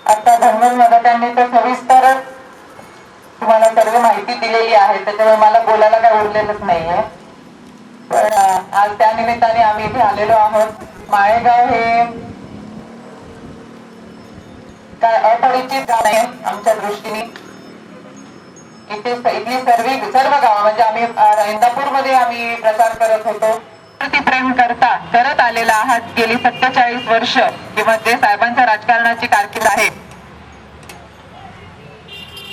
आता धनगर मदतांनी तर सविस्तर तुम्हाला सर्व माहिती दिलेली आहे, त्याच्यामुळे मला बोलायला काय उरलेलंच नाहीये. पण आज त्या निमित्ताने आम्ही इथे आलेलो आहोत. माळेगाव हे काय अपरिचित गाव आहे आमच्या दृष्टीने. इथली सर्व गाव म्हणजे आम्ही इंदापूरमध्ये आम्ही प्रचार करत होतो. प्रेम करत आलेला आहात गेली 47 वर्ष किंवा जे साहेबांच्या राजकारणाची कारकीर्द आहे.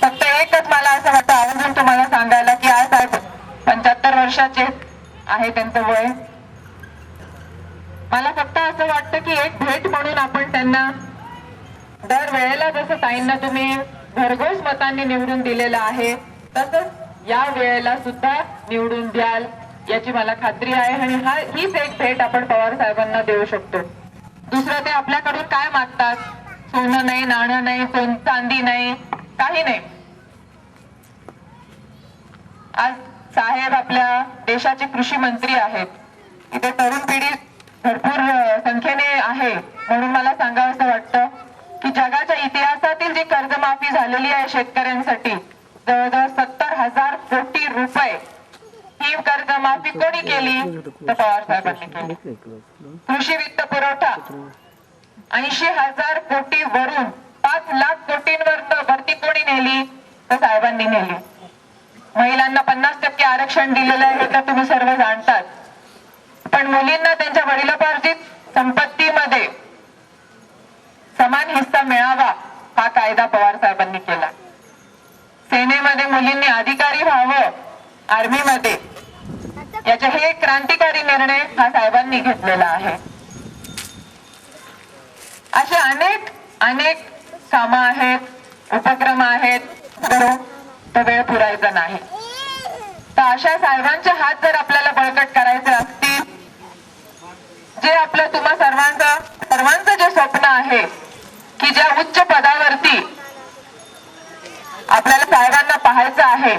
फक्त एकच मला असं वाटतं आवर्जून तुम्हाला सांगायला की आज साहेब 75 वर्षाचे आहे त्यांचं वय. मला फक्त असं वाटतं की एक भेट म्हणून आपण त्यांना दर वेळेला जसं ताईंना तुम्ही भरघोस मतांनी निवडून दिलेलं आहे तसंच या वेळेला सुद्धा निवडून द्याल याची मला खात्री आहे. आणि हीच एक भेट आपण पवार साहेबांना देऊ शकतो. दुसरं ते आपल्याकडून काय मागतात? सोनं नाही, नाणं नाही, चांदी नाही, काही नाही. आज साहेब आपल्या देशाचे कृषी मंत्री आहेत. इथे तरुण पिढी भरपूर संख्येने आहे म्हणून मला सांगावंसं वाटतं की जगाच्या इतिहासातील जी कर्जमाफी झालेली आहे शेतकऱ्यांसाठी जवळजवळ 70,000 कोटी रुपये ही कर्जमाफी कोणी केली? तर पवार साहेबांनी केली. कृषी वित्त पुरवठा 80,000 कोटी वरून 5 लाख कोटींवर भरती कोणी नेली? तर साहेबांनी नेली. महिलांना 50% आरक्षण दिलेलं आहे हे तुम्ही सर्व जाणतात. पण मुलींना त्यांच्या वडिलोपार्जित संपत्तीमध्ये समान हिस्सा मिळावा हा कायदा पवार साहेबांनी केला. सेनेमध्ये मुलींनी अधिकारी व्हावं, आर्मीमध्ये, याचे हे क्रांतिकारी निर्णय हा साहेबांनी घेतलेला आहे. असे अनेक कामं आहेत, उपक्रम आहेत, तर वेळ पुरायचा नाही. तर अशा साहेबांचे हात जर आपल्याला बळकट करायचे असतील, जे आपलं तुम्हा सर्वांचं जे स्वप्न आहे की ज्या उच्च पदावरती आपल्याला साहेबांना पाहायचं आहे,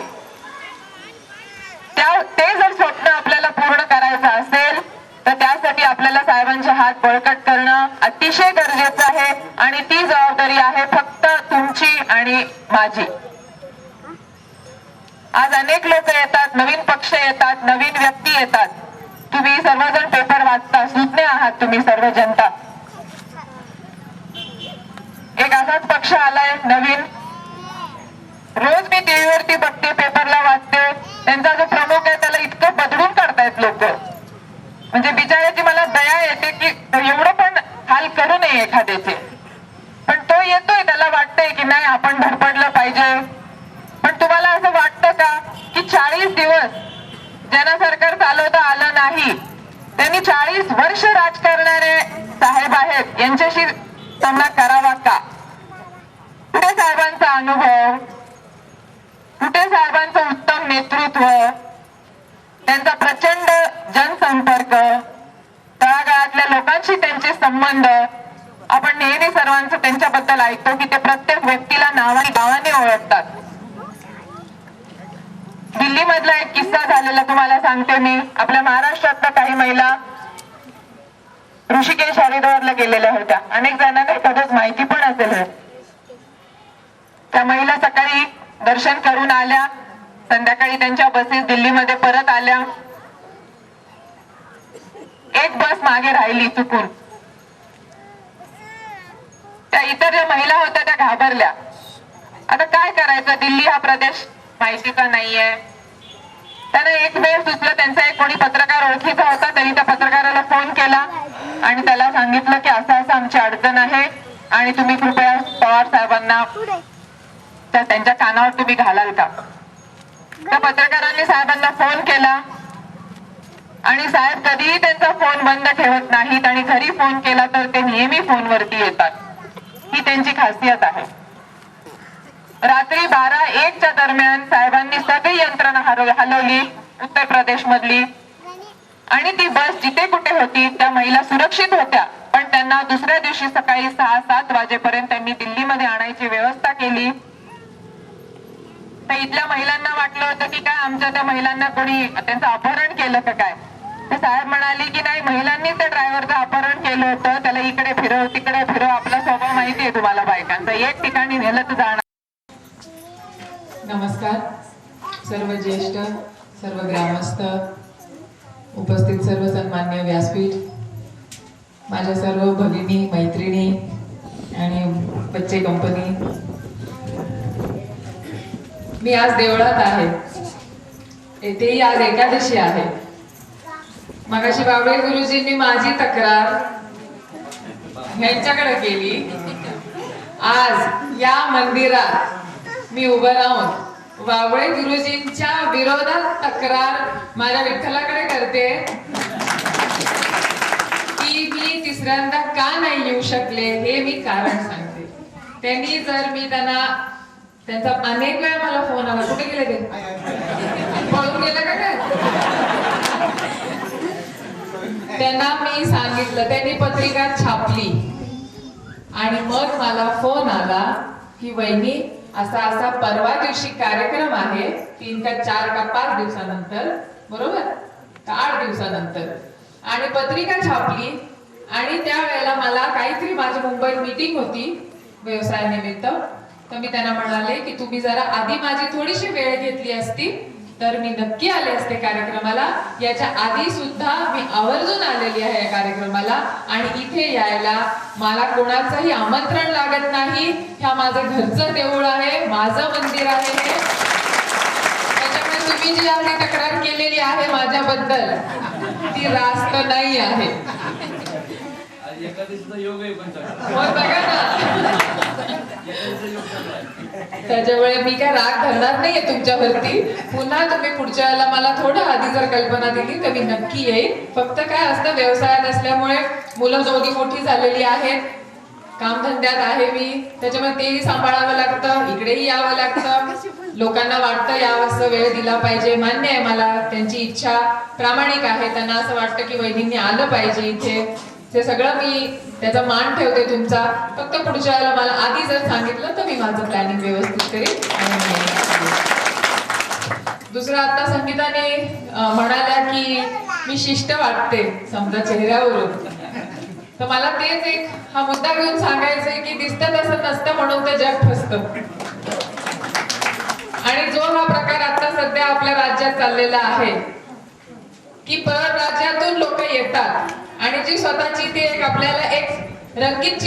ते जर स्वप्न आपल्याला पूर्ण करायचं असेल तर त्यासाठी आपल्याला साहेबांचे हात बळकट करणं अतिशय गरजेचं आहे. आणि ती जबाबदारी आहे फक्त तुमची आणि माझी. आज अनेक लोक येतात, नवीन पक्ष येतात, नवीन व्यक्ती येतात. तुम्ही सर्वजण पेपर वाचता, सुज्ञ आहात तुम्ही सर्व जनता. एक असाच पक्ष आलाय नवीन, रोज मी टीव्हीवरती बघते, पेपरला वाचते. त्यांचा जो प्रमुख आहे त्याला इतकं बदलून काढतायत लोक, म्हणजे बिचाऱ्याची मला दया येते की एवढं पण हाल करू नये एखाद्याचे. पण तो येतोय, त्याला वाटतंय की नाही आपण धडपडलं पाहिजे. पण तुम्हाला असं वाटतं का की 40 दिवस ज्यांना सरकार चालवता आलं नाही त्यांनी 40 वर्ष राजकारणारे साहेब आहेत यांच्याशी सामना करावा का? कुठे साहेबांचा अनुभव, कुठे साहेबांचं उत्तम नेतृत्व, त्यांचा प्रचंड जनसंपर्क, तळागाळातल्या लोकांशी त्यांचे संबंध. आपण नेहमी सर्वांचं त्यांच्याबद्दल ऐकतो की ते प्रत्येक व्यक्तीला नावाने ओळखतात. दिल्ली मधला एक किस्सा झालेला तुम्हाला सांगते मी. आपल्या महाराष्ट्रातल्या काही महिला ऋषिकेश हरिद्वारला गेलेल्या होत्या. अनेक जणांना कदाचित माहिती पण असेल. त्या महिला सकाळी दर्शन करून आल्या, संध्याकाळी त्यांच्या बसेस दिल्लीमध्ये परत आल्या. एक बस मागे राहिली चुकून. त्या इतर ज्या महिला होत्या त्या घाबरल्या. आता काय करायचं, दिल्ली हा प्रदेश माहितीचा नाहीये. त्यांना एक वेळ सुचलं, त्यांचा एक कोणी पत्रकार ओळखीचा होता, त्यांनी त्या पत्रकाराला फोन केला आणि त्याला सांगितलं की असं आमची अडचण आहे आणि तुम्ही कृपया पवार साहेबांना त्यांच्या कानावर तुम्ही घालाल का? त्या पत्रकारांनी साहेबांना फोन केला आणि साहेब कधीही त्यांचा फोन बंद ठेवत नाहीत आणि घरी फोन केला तर ते नेहमी फोनवरती येतात. ही त्यांची खासियत आहे. रात्री 12-1च्या दरम्यान साहेबांनी सगळी यंत्रणा हलवली उत्तर प्रदेश मधली आणि ती बस जिथे कुठे होती त्या महिला सुरक्षित होत्या. पण त्यांना दुसऱ्या दिवशी सकाळी 6-7 वाजेपर्यंत त्यांनी दिल्लीमध्ये आणायची व्यवस्था केली. तर इथल्या महिलांना वाटलं होतं की काय आमच्या त्या महिलांना कोणी त्यांचं अपहरण केलं का काय. तर साहेब म्हणाले की नाही, महिलांनी त्या ड्रायव्हरचं अपहरण केलं होतं, त्याला इकडे फिरव तिकडे फिरव, आपला स्वभाव माहिती आहे तुम्हाला बायकांचा, एक ठिकाणी नेलं तर जाणार. नमस्कार सर्व ज्येष्ठ, सर्व ग्रामस्थ, उपस्थित सर्व सन्मान्य व्यासपीठ, माझ्या सर्व भगिनी मैत्रिणी आणि बच्चे कंपनी. मी आज देवळात आहे, येथेही आज एकादशी आहे. मगाशी बाबळे गुरुजींनी माझी तक्रार ह्यांच्याकडे केली. आज या मंदिरात मी उभं राहून बाबळे गुरुजींच्या विरोधात तक्रार माझ्या विठ्ठलाकडे करते की मी तिसऱ्यांदा का नाही येऊ शकले, हे मी कारण सांगते. त्यांनी जर मी त्यांचा अनेक वेळा मला फोन आला, कुठे गेले ते, पळून गेले का काय, त्यांना मी सांगितलं, त्यांनी पत्रिका छापली आणि मग मला फोन आला की वहिनी असा असा परवा दिवशी कार्यक्रम आहे, 3 का 4 का 5 दिवसानंतर, बरोबर का 8 दिवसानंतर, आणि पत्रिका छापली. आणि त्यावेळेला मला काहीतरी माझी मुंबईत मीटिंग होती व्यवसायानिमित्त, तर मी त्यांना म्हणाले की तुम्ही जरा आधी माझी थोडीशी वेळ घेतली असती तर मी नक्की आले असते कार्यक्रमाला. याच्या आधी सुद्धा मी आवर्जून आलेली आहे या कार्यक्रमाला आणि इथे यायला मला कोणाचंही आमंत्रण लागत नाही. ह्या माझं घरचं देऊळ आहे, माझं मंदिर आहे हे. त्याच्यामुळे तुम्ही जी आपली तक्रार केलेली आहे माझ्याबद्दल ती रास्त नाही आहे. बघा ना, त्याच्यामुळे मी काय राग धरणार नाहीये तुमच्यावरती. पुन्हा तुम्ही पुढच्या वेळेला मला थोडं आधी जर कल्पना दिली तर मी नक्की येईल. फक्त काय असतं, व्यवसायात असल्यामुळे मुलं दोघी मोठी झालेली आहेत, कामधंद्यात आहे मी, त्याच्यामुळे तेही सांभाळावं लागतं, इकडेही यावं लागतं. लोकांना वाटतं यावं, वेळ दिला पाहिजे, मान्य आहे मला, त्यांची इच्छा प्रामाणिक आहे, त्यांना असं वाटतं की वहिनींनी आलं पाहिजे इथे. ते सगळं मी त्याचा मान ठेवते तुमचा. फक्त पुढच्या वेळेला मला आधी जर सांगितलं तर मी माझं प्लॅनिंग व्यवस्थित करेन. दुसरं, आता संगीताने म्हणाल्या की मी शिष्ट वाटते समजा चेहऱ्यावरून, तर मला तेच एक हा मुद्दा घेऊन सांगायचंय की दिसतं तसं नसतं म्हणून ते जग फसतं. आणि जो हा प्रकार आता सध्या आपल्या राज्यात चाललेला आहे की परराज्यातून लोक येतात आणि जी स्वतःची ती एक आपल्याला एक रंगीत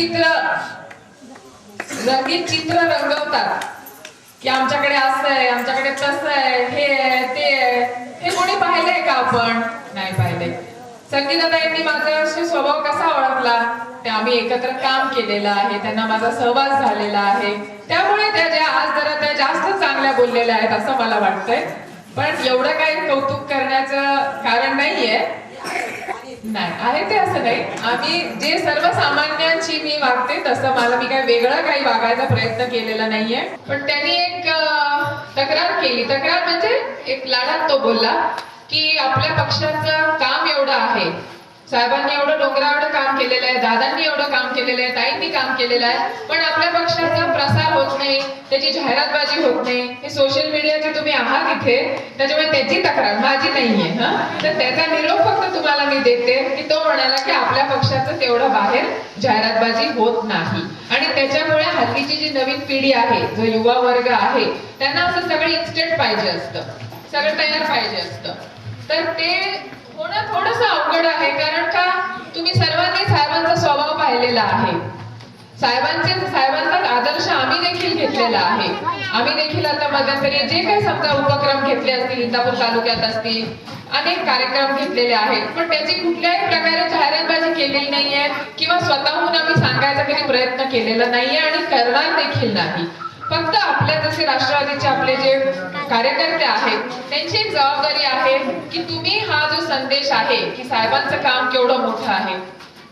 चित्र रंगवतात की आमच्याकडे असं आहे, आमच्याकडे तसं आहे, हे आहे, ते आहे. हे कोणी पाहिलंय का? आपण नाही पाहिलंय. संगीताताईंनी माझा स्वभाव कसा ओळखला, ते आम्ही एकत्र काम केलेलं आहे, त्यांना माझा सहवास झालेला आहे, त्यामुळे त्या आज जरा जास्त चांगल्या बोललेल्या आहेत असं मला वाटतंय. पण एवढं काही कौतुक करण्याचं कारण नाहीये, नाही आहे ते असं नाही. आम्ही जे सर्वसामान्यांची मी वागते तसं मी काय वेगळं काही वागायचा प्रयत्न केलेला नाहीये. पण त्यांनी एक तक्रार केली, तक्रार म्हणजे एक लाडात तो बोलला की आपल्या पक्षाचं काम एवढं आहे, साहेबांनी एवढं डोंगरावर काम केलेलं आहे, दादांनी एवढं काम केलेलं आहे, ताईंनी काम केलेलं आहे, पण आपल्या पक्षाचा प्रसार होत नाही, त्याची जाहिरातबाजी होत नाही. हे सोशल मीडियाचे तुम्ही आहात इथे, त्याच्यामुळे त्याची तक्रार माझी नाहीये. तर त्याचा निरोप फक्त तुम्हाला मी देते की तो म्हणाला की आपल्या पक्षाचं तेवढं बाहेर जाहिरातबाजी होत नाही. आणि त्याच्यामुळे हल्लीची जी नवीन पिढी आहे, जो युवा वर्ग आहे, त्यांना असं सगळं इन्स्टंट पाहिजे असतं, सगळं तयार पाहिजे असतं. तर ते होणं थोडंसं अवघड आहे. कारण का, तुम्ही सर्वांनी साहेबांचा स्वभाव पाहिलेला आहे, साहेबांचा आदर्श आम्ही देखील घेतलेला आहे. आम्ही देखील आता मध्यंतरी जे काही समजा उपक्रम घेतले असतील, इंदापूर तालुक्यात असतील, अनेक कार्यक्रम घेतलेले आहेत, पण त्याची कुठल्याही प्रकारे जाहिरातबाजी केलेली नाहीये किंवा स्वतःहून आम्ही सांगायचा कधी प्रयत्न केलेला नाहीये आणि करणार देखील नाही. फक्त आपल्या जसे राष्ट्रवादीचे आपले जे कार्यकर्ते आहेत त्यांची एक जबाबदारी आहे की तुम्ही हा जो संदेश आहे की साहेबांचं काम केवढं मोठं आहे,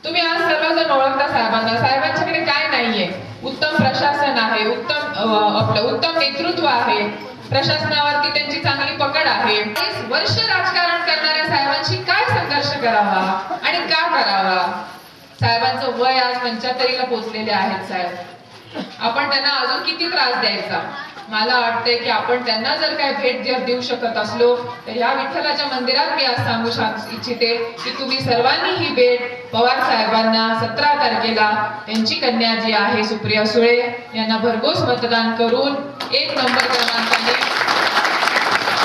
तुम्ही आज सर्वजण ओळखता साहेबांना. साहेबांच्याकडे काय नाहीये, उत्तम प्रशासन आहे, उत्तम नेतृत्व आहे, प्रशासनावरती त्यांची चांगली पकड आहे. 40 वर्ष राजकारण करणाऱ्या साहेबांशी काय संघर्ष करावा आणि का करावा? साहेबांचं वय आज 75ला पोहोचलेले आहेत साहेब. आपण त्यांना अजून किती त्रास द्यायचा? मला वाटतंय की आपण त्यांना जर काय भेट जर देऊ शकत असलो तर या विठ्ठलाच्या मंदिरात मी आज सांगू इच्छिते की तुम्ही सर्वांनी ही भेट पवार साहेबांना 17 तारखेला त्यांची कन्या जी आहे सुप्रिया सुळे यांना भरघोस मतदान करून 1 नंबर क्रमांकाने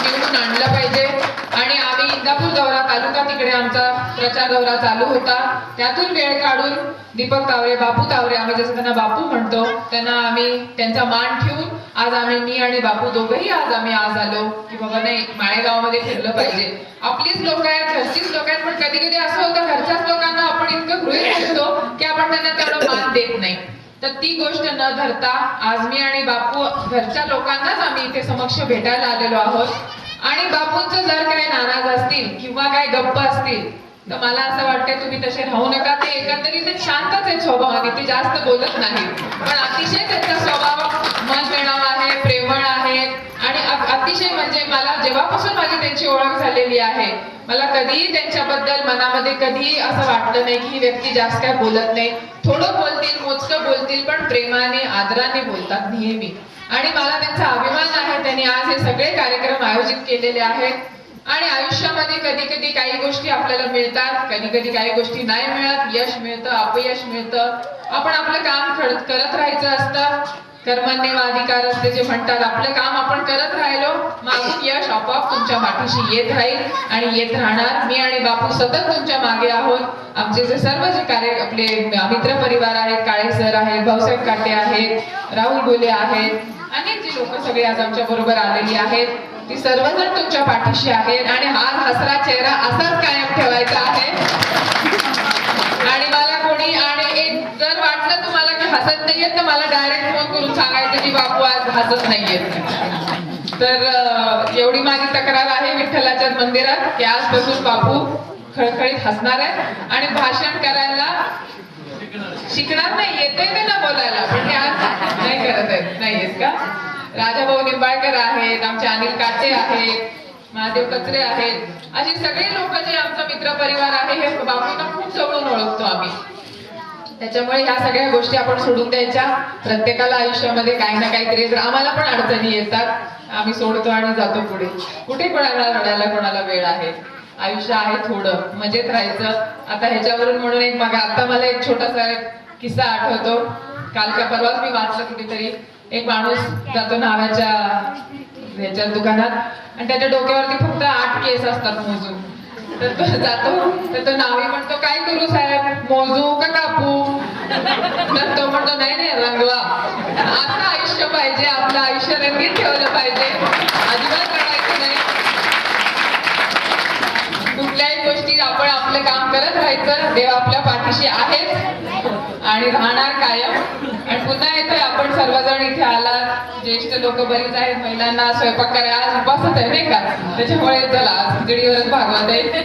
निवडून आणलं पाहिजे. आणि आम्ही इंदापूर दौरा तालुका तिकडे आमचा प्रचार दौरा चालू होता, त्यातून वेळ काढून दीपक तावरे, बापू तावरे, आम्ही जसं त्यांना बापू म्हणतो, त्यांना आम्ही त्यांचा मान ठेवून आज मी आणि बापू दोघंही आज आलो की बाबा नाही, माळेगावमध्ये फिरलं पाहिजे. आपलीच लोक आहेत, घरचीच लोक आहेत, पण कधी कधी असं होतं घरच्याच लोकांना आपण इतकं गृहीत धरतो की आपण त्यांना तेवढं मान देत नाही. तर ती गोष्ट न धरता आज मी आणि बापू घरच्या लोकांनाच आम्ही इथे समक्ष भेटायला आलेलो आहोत. आणि बापूंचं जर काही नाराज असतील किंवा काय गप्प असतील तर मला असं वाटतंय तुम्ही तसे राहू नका. ते एकंदरीत शांतच आहेत स्वभावाने, ते जास्त बोलत नाही, पण अतिशय त्यांचा स्वभाव मन मिळावा आहे, प्रेमळ आहे. आणि अतिशय म्हणजे मला जेव्हापासून माझी त्यांची ओळख झालेली आहे, मला कधीही त्यांच्याबद्दल मनामध्ये कधीही असं वाटलं नाही की ही व्यक्ती जास्त काय बोलत नाही. थोडं बोलतील, मोजकं बोलतील, पण प्रेमाने आदराने बोलतात नेहमी. आणि मला त्यांचा अभिमान आहे, त्यांनी आज हे सगळे कार्यक्रम आयोजित केलेले आहेत. आणि आयुष्यामध्ये कधी कधी काही गोष्टी आपल्याला मिळतात, कधी कधी काही गोष्टी नाही मिळत, यश मिळतं, अपयश मिळतं. आपण आपलं काम करत राहायचं असतं. कर्मण्येवाधिकार असते जे म्हणतात, आपलं काम आपण करत राहिलो, मागून यश आपोआप तुमच्या पाठीशी येत राहील आणि येत राहणार. मी आणि बापू सतत तुमच्या मागे आहोत. आमचे जे सर्व जे आपले मित्र परिवार आहेत, काळे सर आहेत, भाऊसाहेब काटे आहेत, राहुल गोले आहेत, अनेक जी लोक सगळे आज आमच्या बरोबर आलेली आहेत, ती सर्वजण तुमच्या पाठीशी आहेत. आणि हा हसरा चेहरा असाच कायम ठेवायचा आहे. आणि मला कोणी एक जर वाटलं तुम्हाला की हसत नाहीयेत तर मला डायरेक्ट फोन करून सांगायचं की बापू आज हसत नाहीयेत. तर एवढी माझी तक्रार आहे विठ्ठलाच्या मंदिरात की आजपासून बापू खळखळीत हसणार आहे. आणि भाषण करायला शिकणार नाही, येते ते ना बोलायला, पण ते आज नाही करत आहेत. नाहीयेत का? राजाभाऊ निंबाळकर आहेत, आमचे अनिल काटे आहेत, महादेव कचरे आहेत, अशी सगळे लोक जे आमचा मित्र परिवार आहे हे बापूंना खूप जवळून ओळखतो आम्ही. त्याच्यामुळे ह्या सगळ्या गोष्टी आपण सोडून द्यायच्या. प्रत्येकाला आयुष्यामध्ये काही ना काहीतरी आम्हाला पण अडचणी येतात, आम्ही सोडतो आणि जातो पुढे. कुठे कोणाला रडायला कोणाला वेळ आहे? आयुष्य आहे थोडं, मजेत राहायचं. आता ह्याच्यावरून म्हणून आता मला एक छोटासा किस्सा आठवतो. कालच्या परवाच मी वाचलं कुठेतरी, एक माणूस जातो नावाच्या ह्याच्या दुकानात आणि त्याच्या डोक्यावरती फक्त 8 केस असतात मोजून. तर तो जातो, तर तो नावी म्हणतो काय करू साहेब, मोजू का कापू? तर तो म्हणतो नाही नाही, रंगवा. असं आयुष्य पाहिजे, आपलं आयुष्य रंगीत ठेवलं पाहिजे, अजिबात रडायचं नाही. कुठल्याही गोष्टी आपण आपलं काम करत राहायचं. देव आपल्या पाठीशी आहेच आणि राहणार कायम. आणि पुन्हा येतोय आपण सर्वजण इथे आलात, ज्येष्ठ लोक बरीच आहेत, महिलांना स्वयंपाक करायला आज उपासच आहे नाही का, त्याच्यामुळे चला आज खिचडीवरच भागवत आहे.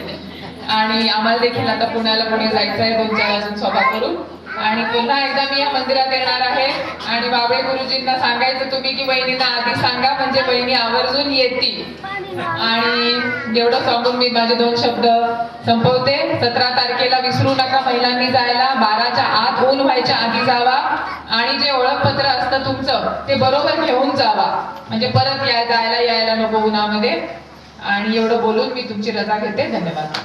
आणि आम्हाला देखील आता पुण्याला पुढे जायचं आहे 2-4 अजून सभा करून. आणि पुन्हा एकदा मी या मंदिरात येणार आहे. आणि बाबळे गुरुजींना सांगायचं तुम्ही की बहिणींना आधी सांगा, म्हणजे बहिणी आवर्जून येतील. आणि एवढं सांगून मी माझे 2 शब्द संपवते. 17 तारखेला विसरू नका महिलांनी जायला. 12च्या आत ऊन व्हायच्या आधी जावा. आणि जे ओळखपत्र असतं तुमचं ते बरोबर घेऊन जावा, म्हणजे परत जायला नको उन्हामध्ये. आणि एवढं बोलून मी तुमची रजा घेते. धन्यवाद.